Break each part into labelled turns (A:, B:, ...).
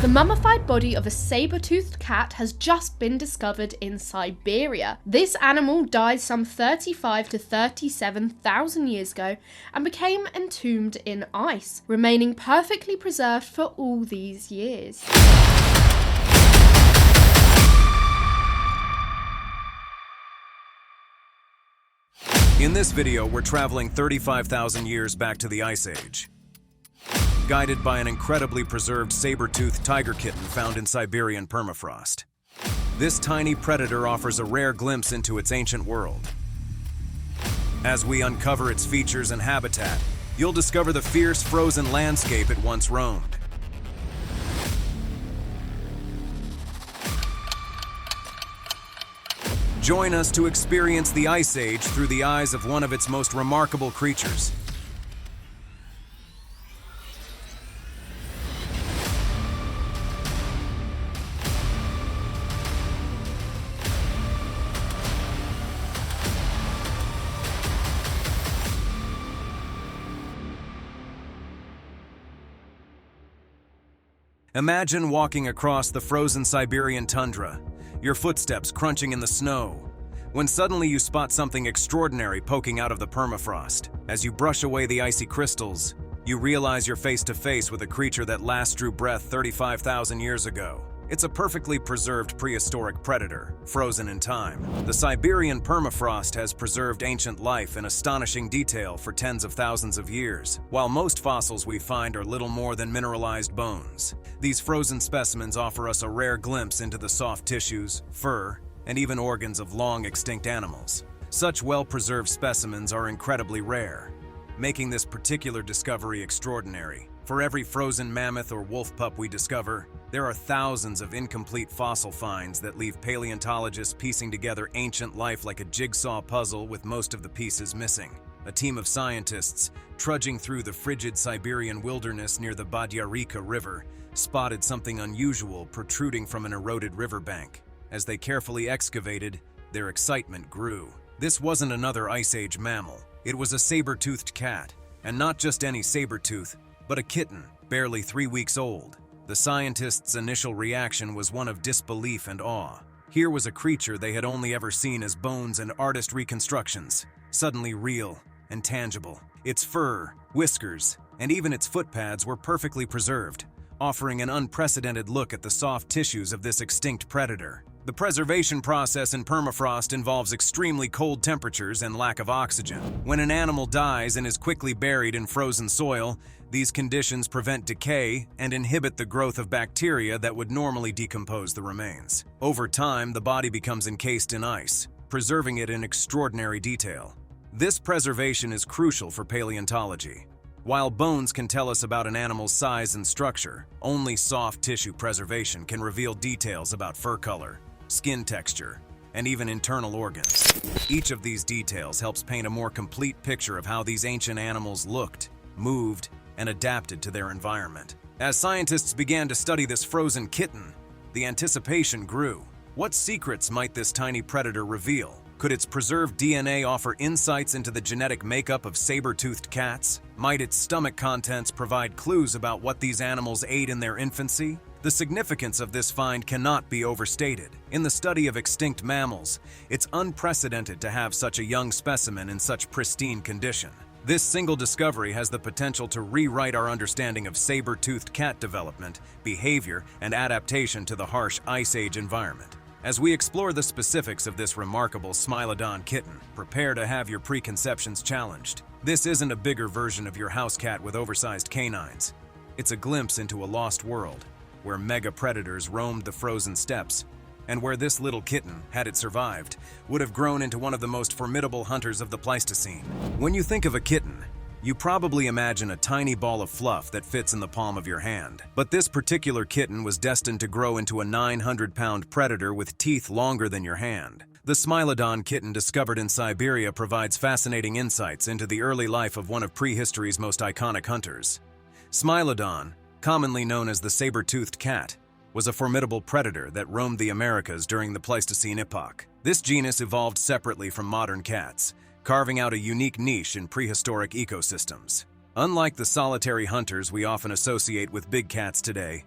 A: The mummified body of a saber-toothed cat has just been discovered in Siberia. This animal died some 35 to 37,000 years ago and became entombed in ice, remaining perfectly preserved for all these years.
B: In this video, we're traveling 35,000 years back to the Ice Age, guided by an incredibly preserved saber-toothed tiger kitten found in Siberian permafrost. This tiny predator offers a rare glimpse into its ancient world. As we uncover its features and habitat, you'll discover the fierce frozen landscape it once roamed. Join us to experience the Ice Age through the eyes of one of its most remarkable creatures. Imagine walking across the frozen Siberian tundra, your footsteps crunching in the snow, when suddenly you spot something extraordinary poking out of the permafrost. As you brush away the icy crystals, you realize you're face to face with a creature that last drew breath 35,000 years ago. It's a perfectly preserved prehistoric predator, frozen in time. The Siberian permafrost has preserved ancient life in astonishing detail for tens of thousands of years, while most fossils we find are little more than mineralized bones. These frozen specimens offer us a rare glimpse into the soft tissues, fur, and even organs of long-extinct animals. Such well-preserved specimens are incredibly rare, making this particular discovery extraordinary. For every frozen mammoth or wolf pup we discover, there are thousands of incomplete fossil finds that leave paleontologists piecing together ancient life like a jigsaw puzzle with most of the pieces missing. A team of scientists, trudging through the frigid Siberian wilderness near the Badyarika River, spotted something unusual protruding from an eroded riverbank. As they carefully excavated, their excitement grew. This wasn't another Ice Age mammal. It was a saber-toothed cat, and not just any saber-tooth, but a kitten, barely 3 weeks old. The scientists' initial reaction was one of disbelief and awe. Here was a creature they had only ever seen as bones and artist reconstructions, suddenly real and tangible. Its fur, whiskers, and even its footpads were perfectly preserved, offering an unprecedented look at the soft tissues of this extinct predator. The preservation process in permafrost involves extremely cold temperatures and lack of oxygen. When an animal dies and is quickly buried in frozen soil, these conditions prevent decay and inhibit the growth of bacteria that would normally decompose the remains. Over time, the body becomes encased in ice, preserving it in extraordinary detail. This preservation is crucial for paleontology. While bones can tell us about an animal's size and structure, only soft tissue preservation can reveal details about fur color, skin texture, and even internal organs. Each of these details helps paint a more complete picture of how these ancient animals looked, moved, and adapted to their environment. As scientists began to study this frozen kitten, the anticipation grew. What secrets might this tiny predator reveal? Could its preserved DNA offer insights into the genetic makeup of saber-toothed cats? Might its stomach contents provide clues about what these animals ate in their infancy? The significance of this find cannot be overstated. In the study of extinct mammals, it's unprecedented to have such a young specimen in such pristine condition. This single discovery has the potential to rewrite our understanding of saber-toothed cat development, behavior, and adaptation to the harsh Ice Age environment. As we explore the specifics of this remarkable Smilodon kitten, prepare to have your preconceptions challenged. This isn't a bigger version of your house cat with oversized canines. It's a glimpse into a lost world, where mega-predators roamed the frozen steppes, and where this little kitten, had it survived, would have grown into one of the most formidable hunters of the Pleistocene. When you think of a kitten, you probably imagine a tiny ball of fluff that fits in the palm of your hand. But this particular kitten was destined to grow into a 900-pound predator with teeth longer than your hand. The Smilodon kitten discovered in Siberia provides fascinating insights into the early life of one of prehistory's most iconic hunters. Smilodon, commonly known as the saber-toothed cat, was a formidable predator that roamed the Americas during the Pleistocene epoch. This genus evolved separately from modern cats, carving out a unique niche in prehistoric ecosystems. Unlike the solitary hunters we often associate with big cats today,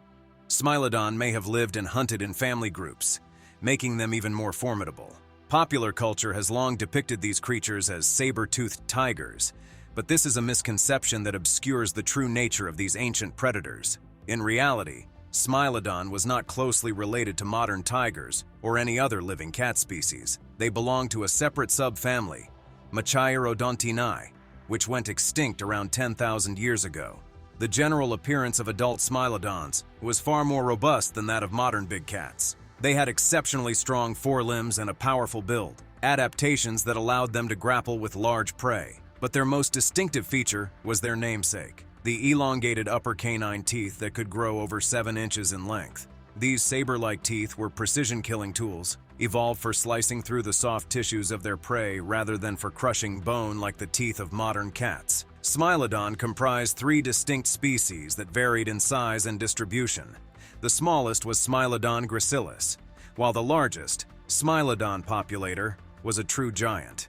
B: Smilodon may have lived and hunted in family groups, making them even more formidable. Popular culture has long depicted these creatures as saber-toothed tigers, but this is a misconception that obscures the true nature of these ancient predators. In reality, Smilodon was not closely related to modern tigers or any other living cat species. They belong to a separate subfamily, Machairodontiinae, which went extinct around 10,000 years ago. The general appearance of adult Smilodons was far more robust than that of modern big cats. They had exceptionally strong forelimbs and a powerful build, adaptations that allowed them to grapple with large prey. But their most distinctive feature was their namesake, the elongated upper canine teeth that could grow over 7 inches in length. These saber-like teeth were precision-killing tools, evolved for slicing through the soft tissues of their prey rather than for crushing bone like the teeth of modern cats. Smilodon comprised 3 distinct species that varied in size and distribution. The smallest was Smilodon gracilis, while the largest, Smilodon populator, was a true giant.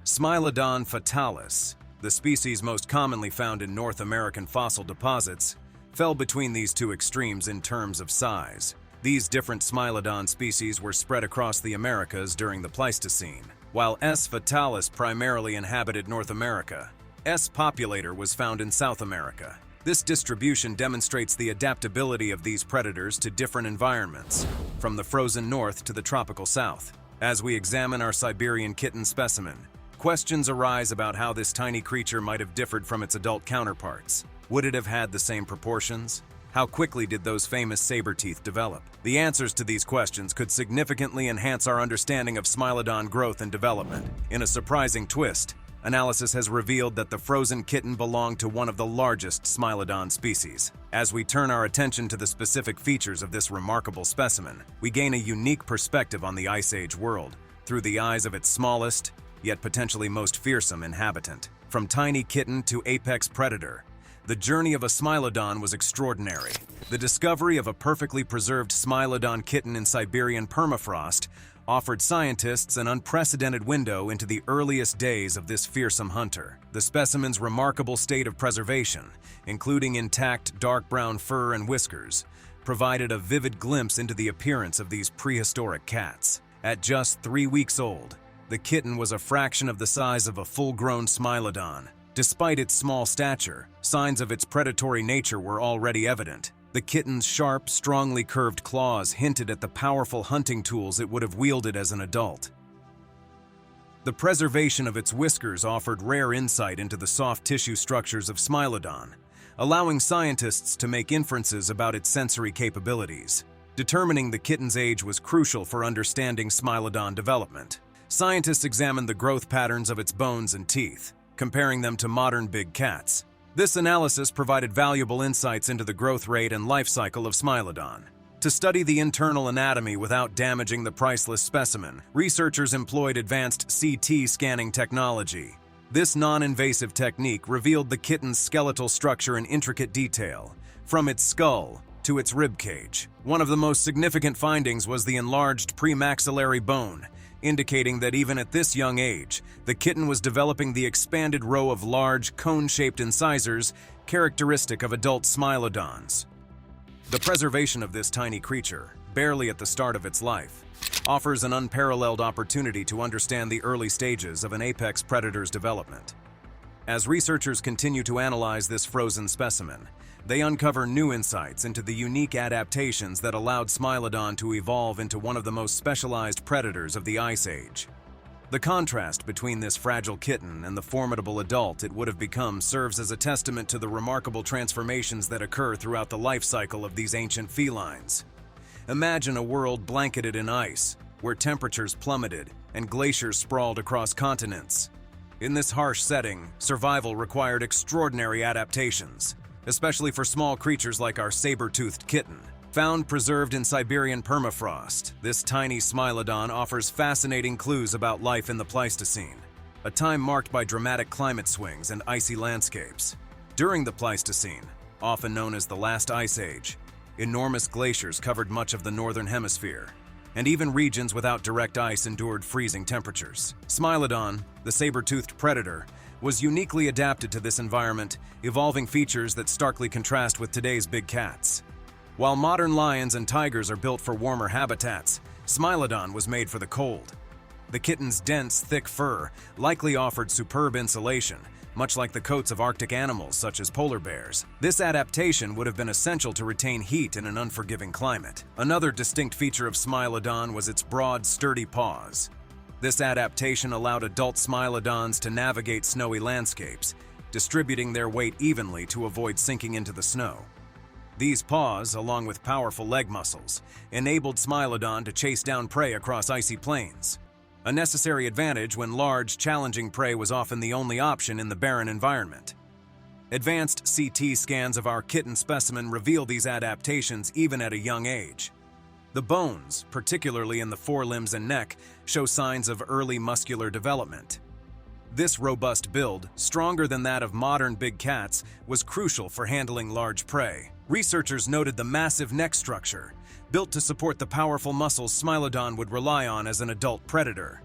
B: Smilodon fatalis, the species most commonly found in North American fossil deposits, fell between these two extremes in terms of size. These different Smilodon species were spread across the Americas during the Pleistocene. While S. fatalis primarily inhabited North America, S. populator was found in South America. This distribution demonstrates the adaptability of these predators to different environments, from the frozen north to the tropical south. As we examine our Siberian kitten specimen, questions arise about how this tiny creature might have differed from its adult counterparts. Would it have had the same proportions? How quickly did those famous saber teeth develop? The answers to these questions could significantly enhance our understanding of Smilodon growth and development. In a surprising twist, analysis has revealed that the frozen kitten belonged to one of the largest Smilodon species. As we turn our attention to the specific features of this remarkable specimen, we gain a unique perspective on the Ice Age world through the eyes of its smallest, yet potentially most fearsome inhabitant. From tiny kitten to apex predator, the journey of a Smilodon was extraordinary. The discovery of a perfectly preserved Smilodon kitten in Siberian permafrost offered scientists an unprecedented window into the earliest days of this fearsome hunter. The specimen's remarkable state of preservation, including intact dark brown fur and whiskers, provided a vivid glimpse into the appearance of these prehistoric cats. At just 3 weeks old, the kitten was a fraction of the size of a full-grown Smilodon. Despite its small stature, signs of its predatory nature were already evident. The kitten's sharp, strongly curved claws hinted at the powerful hunting tools it would have wielded as an adult. The preservation of its whiskers offered rare insight into the soft tissue structures of Smilodon, allowing scientists to make inferences about its sensory capabilities. Determining the kitten's age was crucial for understanding Smilodon development. Scientists examined the growth patterns of its bones and teeth, comparing them to modern big cats. This analysis provided valuable insights into the growth rate and life cycle of Smilodon. To study the internal anatomy without damaging the priceless specimen, researchers employed advanced CT scanning technology. This non-invasive technique revealed the kitten's skeletal structure in intricate detail, from its skull to its ribcage. One of the most significant findings was the enlarged premaxillary bone, indicating that even at this young age, the kitten was developing the expanded row of large, cone-shaped incisors characteristic of adult Smilodons. The preservation of this tiny creature, barely at the start of its life, offers an unparalleled opportunity to understand the early stages of an apex predator's development. As researchers continue to analyze this frozen specimen, they uncover new insights into the unique adaptations that allowed Smilodon to evolve into one of the most specialized predators of the Ice Age. The contrast between this fragile kitten and the formidable adult it would have become serves as a testament to the remarkable transformations that occur throughout the life cycle of these ancient felines. Imagine a world blanketed in ice, where temperatures plummeted and glaciers sprawled across continents. In this harsh setting, survival required extraordinary adaptations, especially for small creatures like our saber-toothed kitten. Found preserved in Siberian permafrost, this tiny Smilodon offers fascinating clues about life in the Pleistocene, a time marked by dramatic climate swings and icy landscapes. During the Pleistocene, often known as the Last Ice Age, enormous glaciers covered much of the northern hemisphere, and even regions without direct ice endured freezing temperatures. Smilodon, the saber-toothed predator, was uniquely adapted to this environment, evolving features that starkly contrast with today's big cats. While modern lions and tigers are built for warmer habitats, Smilodon was made for the cold. The kitten's dense, thick fur likely offered superb insulation, much like the coats of Arctic animals such as polar bears. This adaptation would have been essential to retain heat in an unforgiving climate. Another distinct feature of Smilodon was its broad, sturdy paws. This adaptation allowed adult Smilodons to navigate snowy landscapes, distributing their weight evenly to avoid sinking into the snow. These paws, along with powerful leg muscles, enabled Smilodon to chase down prey across icy plains. A necessary advantage when large, challenging prey was often the only option in the barren environment. Advanced CT scans of our kitten specimen reveal these adaptations even at a young age. The bones, particularly in the forelimbs and neck, show signs of early muscular development. This robust build, stronger than that of modern big cats, was crucial for handling large prey. Researchers noted the massive neck structure, built to support the powerful muscles Smilodon would rely on as an adult predator.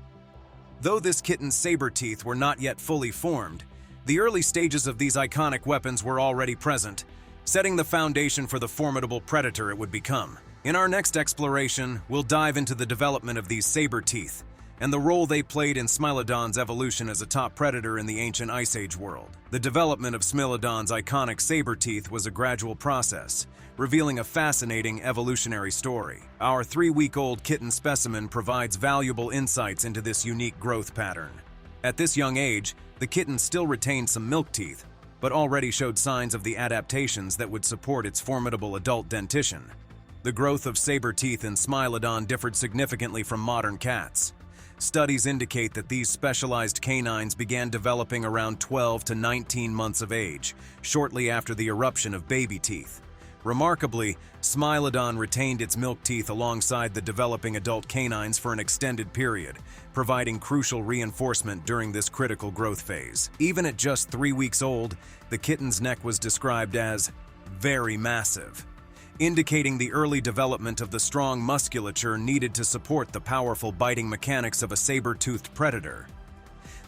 B: Though this kitten's saber teeth were not yet fully formed, the early stages of these iconic weapons were already present, setting the foundation for the formidable predator it would become. In our next exploration, we'll dive into the development of these saber teeth and the role they played in Smilodon's evolution as a top predator in the ancient Ice Age world. The development of Smilodon's iconic saber teeth was a gradual process, revealing a fascinating evolutionary story. Our 3-week-old kitten specimen provides valuable insights into this unique growth pattern. At this young age, the kitten still retained some milk teeth, but already showed signs of the adaptations that would support its formidable adult dentition. The growth of saber teeth in Smilodon differed significantly from modern cats. Studies indicate that these specialized canines began developing around 12 to 19 months of age, shortly after the eruption of baby teeth. Remarkably, Smilodon retained its milk teeth alongside the developing adult canines for an extended period, providing crucial reinforcement during this critical growth phase. Even at just 3 weeks old, the kitten's neck was described as very massive, indicating the early development of the strong musculature needed to support the powerful biting mechanics of a saber-toothed predator.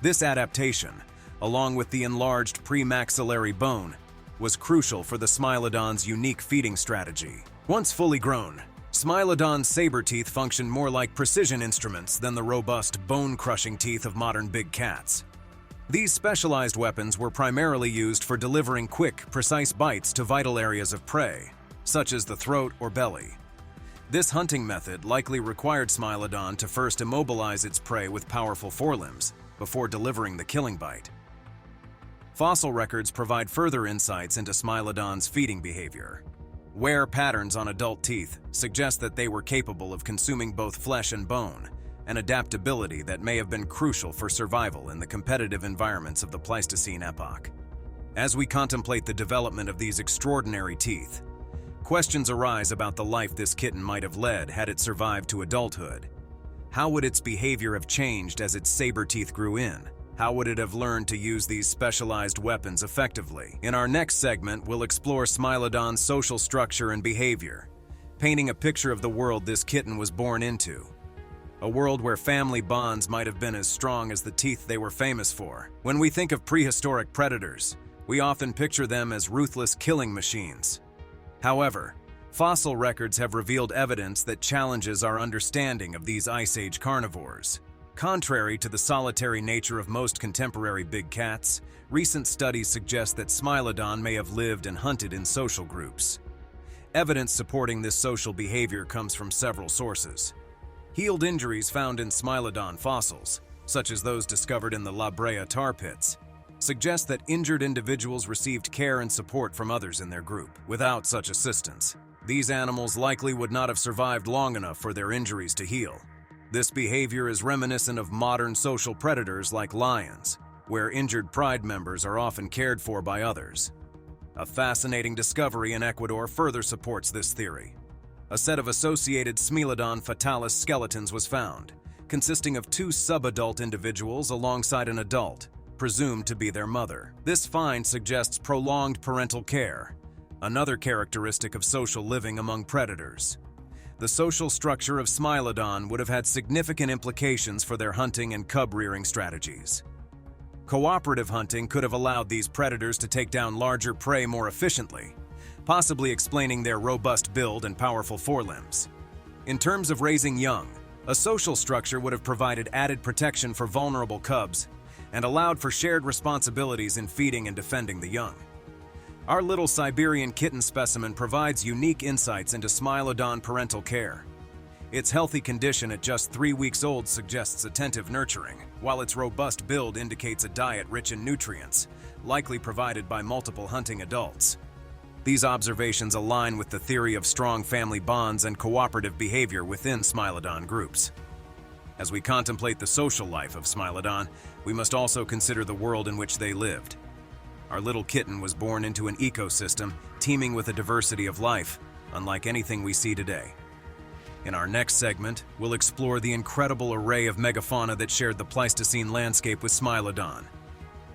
B: This adaptation, along with the enlarged premaxillary bone, was crucial for the Smilodon's unique feeding strategy. Once fully grown, Smilodon's saber teeth functioned more like precision instruments than the robust, bone-crushing teeth of modern big cats. These specialized weapons were primarily used for delivering quick, precise bites to vital areas of prey, such as the throat or belly. This hunting method likely required Smilodon to first immobilize its prey with powerful forelimbs before delivering the killing bite. Fossil records provide further insights into Smilodon's feeding behavior. Wear patterns on adult teeth suggest that they were capable of consuming both flesh and bone, an adaptability that may have been crucial for survival in the competitive environments of the Pleistocene epoch. As we contemplate the development of these extraordinary teeth, questions arise about the life this kitten might have led had it survived to adulthood. How would its behavior have changed as its saber teeth grew in? How would it have learned to use these specialized weapons effectively? In our next segment, we'll explore Smilodon's social structure and behavior, painting a picture of the world this kitten was born into. A world where family bonds might have been as strong as the teeth they were famous for. When we think of prehistoric predators, we often picture them as ruthless killing machines. However, fossil records have revealed evidence that challenges our understanding of these Ice Age carnivores. Contrary to the solitary nature of most contemporary big cats, recent studies suggest that Smilodon may have lived and hunted in social groups. Evidence supporting this social behavior comes from several sources. Healed injuries found in Smilodon fossils, such as those discovered in the La Brea tar pits, suggest that injured individuals received care and support from others in their group. Without such assistance, these animals likely would not have survived long enough for their injuries to heal. This behavior is reminiscent of modern social predators like lions, where injured pride members are often cared for by others. A fascinating discovery in Ecuador further supports this theory. A set of associated Smilodon fatalis skeletons was found, consisting of 2 subadult individuals alongside an adult, presumed to be their mother. This find suggests prolonged parental care, another characteristic of social living among predators. The social structure of Smilodon would have had significant implications for their hunting and cub-rearing strategies. Cooperative hunting could have allowed these predators to take down larger prey more efficiently, possibly explaining their robust build and powerful forelimbs. In terms of raising young, a social structure would have provided added protection for vulnerable cubs and allowed for shared responsibilities in feeding and defending the young. Our little Siberian kitten specimen provides unique insights into Smilodon parental care. Its healthy condition at just 3 weeks old suggests attentive nurturing, while its robust build indicates a diet rich in nutrients, likely provided by multiple hunting adults. These observations align with the theory of strong family bonds and cooperative behavior within Smilodon groups. As we contemplate the social life of Smilodon, we must also consider the world in which they lived. Our little kitten was born into an ecosystem teeming with a diversity of life, unlike anything we see today. In our next segment, we'll explore the incredible array of megafauna that shared the Pleistocene landscape with Smilodon,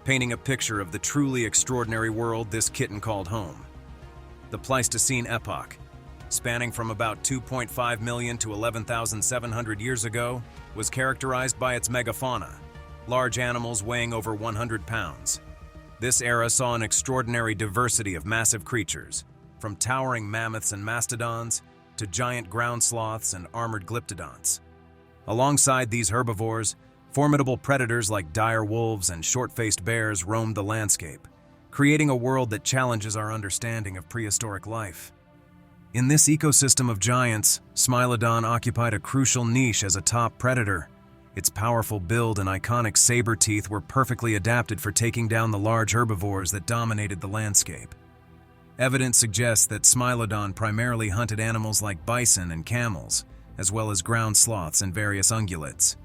B: painting a picture of the truly extraordinary world this kitten called home. The Pleistocene epoch, spanning from about 2.5 million to 11,700 years ago, was characterized by its megafauna, large animals weighing over 100 pounds. This era saw an extraordinary diversity of massive creatures, from towering mammoths and mastodons to giant ground sloths and armored glyptodonts. Alongside these herbivores, formidable predators like dire wolves and short-faced bears roamed the landscape, creating a world that challenges our understanding of prehistoric life. In this ecosystem of giants, Smilodon occupied a crucial niche as a top predator. Its powerful build and iconic saber teeth were perfectly adapted for taking down the large herbivores that dominated the landscape. Evidence suggests that Smilodon primarily hunted animals like bison and camels, as well as ground sloths and various ungulates.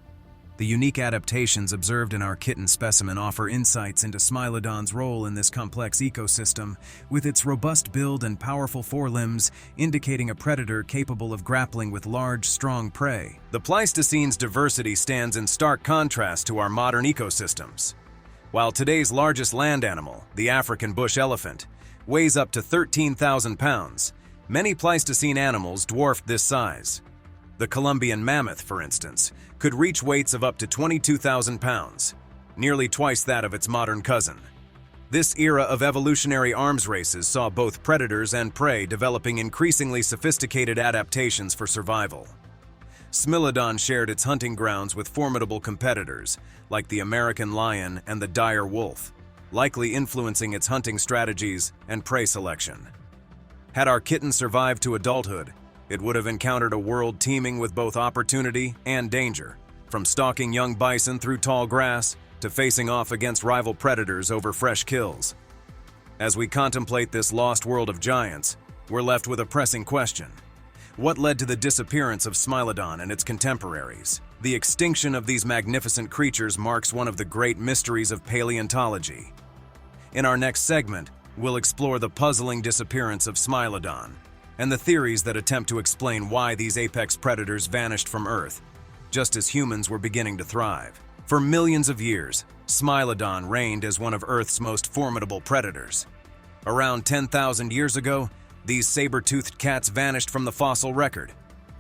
B: The unique adaptations observed in our kitten specimen offer insights into Smilodon's role in this complex ecosystem, with its robust build and powerful forelimbs indicating a predator capable of grappling with large, strong prey. The Pleistocene's diversity stands in stark contrast to our modern ecosystems. While today's largest land animal, the African bush elephant, weighs up to 13,000 pounds, many Pleistocene animals dwarfed this size. The Colombian mammoth, for instance, could reach weights of up to 22,000 pounds, nearly twice that of its modern cousin. This era of evolutionary arms races saw both predators and prey developing increasingly sophisticated adaptations for survival. Smilodon shared its hunting grounds with formidable competitors, like the American lion and the dire wolf, likely influencing its hunting strategies and prey selection. Had our kitten survived to adulthood, it would have encountered a world teeming with both opportunity and danger, from stalking young bison through tall grass to facing off against rival predators over fresh kills. As we contemplate this lost world of giants, we're left with a pressing question. What led to the disappearance of Smilodon and its contemporaries? The extinction of these magnificent creatures marks one of the great mysteries of paleontology. In our next segment, we'll explore the puzzling disappearance of Smilodon and the theories that attempt to explain why these apex predators vanished from Earth, just as humans were beginning to thrive. For millions of years, Smilodon reigned as one of Earth's most formidable predators. Around 10,000 years ago, these saber-toothed cats vanished from the fossil record,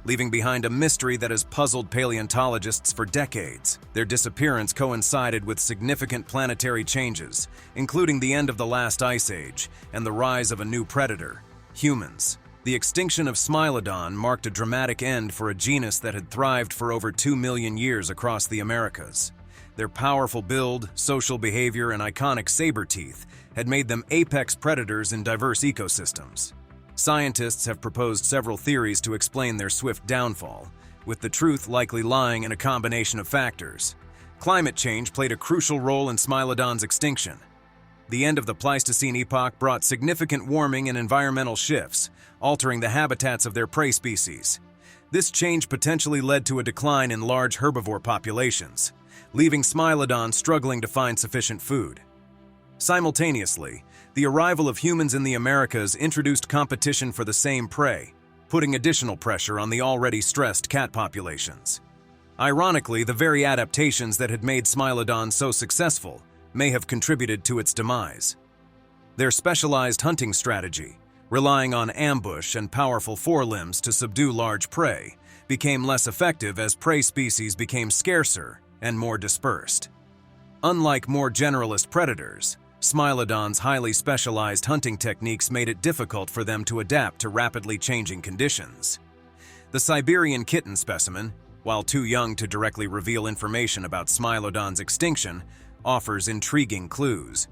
B: leaving behind a mystery that has puzzled paleontologists for decades. Their disappearance coincided with significant planetary changes, including the end of the last ice age and the rise of a new predator, humans. The extinction of Smilodon marked a dramatic end for a genus that had thrived for over 2 million years across the Americas. Their powerful build, social behavior, and iconic saber teeth had made them apex predators in diverse ecosystems. Scientists have proposed several theories to explain their swift downfall, with the truth likely lying in a combination of factors. Climate change played a crucial role in Smilodon's extinction. The end of the Pleistocene epoch brought significant warming and environmental shifts, altering the habitats of their prey species. This change potentially led to a decline in large herbivore populations, leaving Smilodon struggling to find sufficient food. Simultaneously, the arrival of humans in the Americas introduced competition for the same prey, putting additional pressure on the already stressed cat populations. Ironically, the very adaptations that had made Smilodon so successful may have contributed to its demise. Their specialized hunting strategy, relying on ambush and powerful forelimbs to subdue large prey, became less effective as prey species became scarcer and more dispersed. Unlike more generalist predators, Smilodon's highly specialized hunting techniques made it difficult for them to adapt to rapidly changing conditions. The Siberian kitten specimen, while too young to directly reveal information about Smilodon's extinction, offers intriguing clues.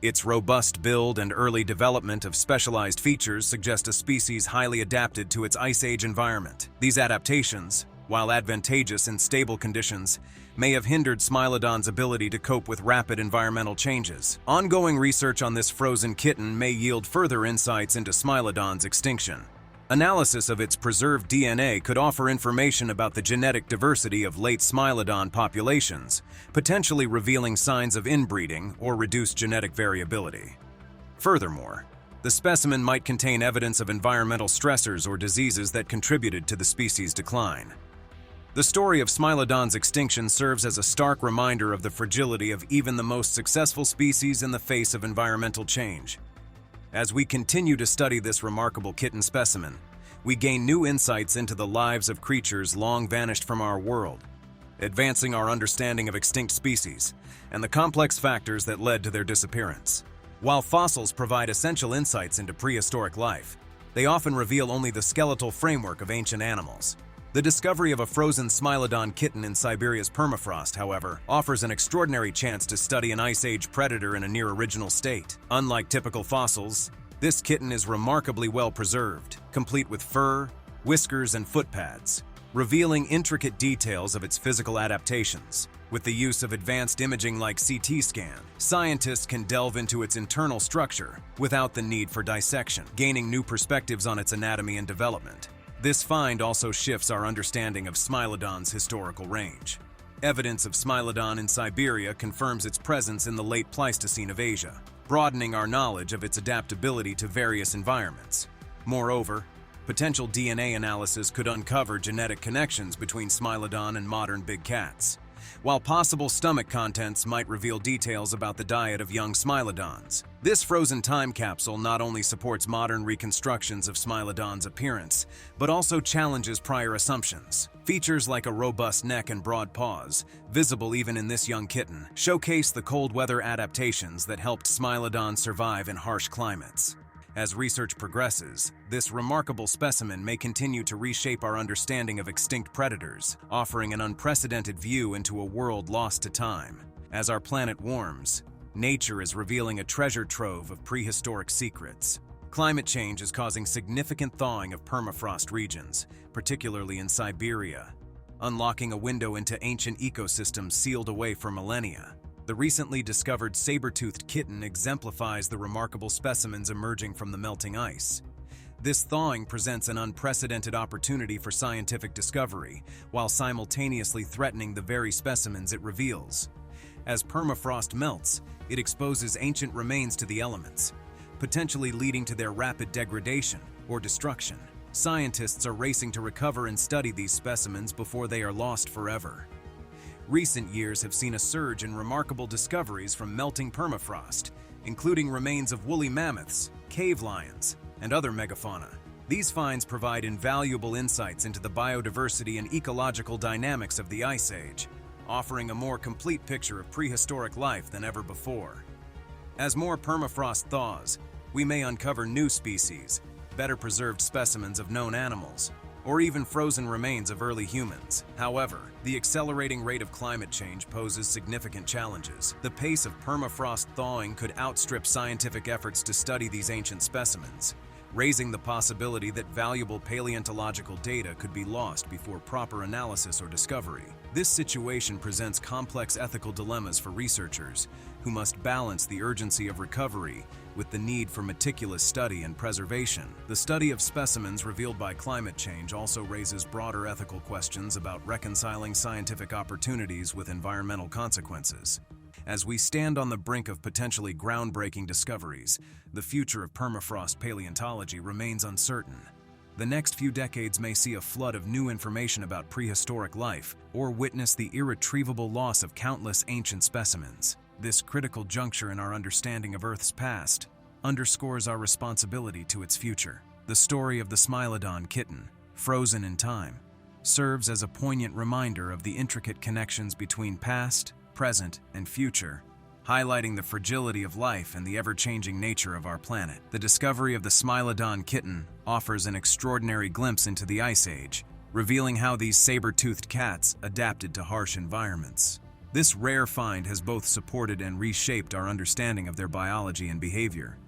B: Its robust build and early development of specialized features suggest a species highly adapted to its Ice Age environment. These adaptations, while advantageous in stable conditions, may have hindered Smilodon's ability to cope with rapid environmental changes. Ongoing research on this frozen kitten may yield further insights into Smilodon's extinction. Analysis of its preserved DNA could offer information about the genetic diversity of late Smilodon populations, potentially revealing signs of inbreeding or reduced genetic variability. Furthermore, the specimen might contain evidence of environmental stressors or diseases that contributed to the species' decline. The story of Smilodon's extinction serves as a stark reminder of the fragility of even the most successful species in the face of environmental change. As we continue to study this remarkable kitten specimen, we gain new insights into the lives of creatures long vanished from our world, advancing our understanding of extinct species and the complex factors that led to their disappearance. While fossils provide essential insights into prehistoric life, they often reveal only the skeletal framework of ancient animals. The discovery of a frozen Smilodon kitten in Siberia's permafrost, however, offers an extraordinary chance to study an Ice Age predator in a near-original state. Unlike typical fossils, this kitten is remarkably well preserved, complete with fur, whiskers, and footpads, revealing intricate details of its physical adaptations. With the use of advanced imaging like CT scan, scientists can delve into its internal structure without the need for dissection, gaining new perspectives on its anatomy and development. This find also shifts our understanding of Smilodon's historical range. Evidence of Smilodon in Siberia confirms its presence in the late Pleistocene of Asia, broadening our knowledge of its adaptability to various environments. Moreover, potential DNA analysis could uncover genetic connections between Smilodon and modern big cats, while possible stomach contents might reveal details about the diet of young Smilodons. This frozen time capsule not only supports modern reconstructions of Smilodon's appearance, but also challenges prior assumptions. Features like a robust neck and broad paws, visible even in this young kitten, showcase the cold weather adaptations that helped Smilodon survive in harsh climates. As research progresses, this remarkable specimen may continue to reshape our understanding of extinct predators, offering an unprecedented view into a world lost to time. As our planet warms, nature is revealing a treasure trove of prehistoric secrets. Climate change is causing significant thawing of permafrost regions, particularly in Siberia, unlocking a window into ancient ecosystems sealed away for millennia. The recently discovered saber-toothed kitten exemplifies the remarkable specimens emerging from the melting ice. This thawing presents an unprecedented opportunity for scientific discovery, while simultaneously threatening the very specimens it reveals. As permafrost melts, it exposes ancient remains to the elements, potentially leading to their rapid degradation or destruction. Scientists are racing to recover and study these specimens before they are lost forever. Recent years have seen a surge in remarkable discoveries from melting permafrost, including remains of woolly mammoths, cave lions, and other megafauna. These finds provide invaluable insights into the biodiversity and ecological dynamics of the Ice Age, offering a more complete picture of prehistoric life than ever before. As more permafrost thaws, we may uncover new species, better preserved specimens of known animals, or even frozen remains of early humans. However, the accelerating rate of climate change poses significant challenges. The pace of permafrost thawing could outstrip scientific efforts to study these ancient specimens, raising the possibility that valuable paleontological data could be lost before proper analysis or discovery. This situation presents complex ethical dilemmas for researchers who must balance the urgency of recovery with the need for meticulous study and preservation. The study of specimens revealed by climate change also raises broader ethical questions about reconciling scientific opportunities with environmental consequences. As we stand on the brink of potentially groundbreaking discoveries, the future of permafrost paleontology remains uncertain. The next few decades may see a flood of new information about prehistoric life, or witness the irretrievable loss of countless ancient specimens. This critical juncture in our understanding of Earth's past underscores our responsibility to its future. The story of the Smilodon kitten, frozen in time, serves as a poignant reminder of the intricate connections between past, present, and future, highlighting the fragility of life and the ever-changing nature of our planet. The discovery of the Smilodon kitten offers an extraordinary glimpse into the Ice Age, revealing how these saber-toothed cats adapted to harsh environments. This rare find has both supported and reshaped our understanding of their biology and behavior.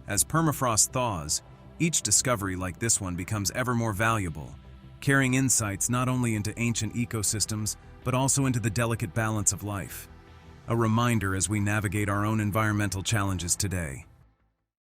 B: As permafrost thaws, each discovery like this one becomes ever more valuable, carrying insights not only into ancient ecosystems, but also into the delicate balance of life. A reminder as we navigate our own environmental challenges today.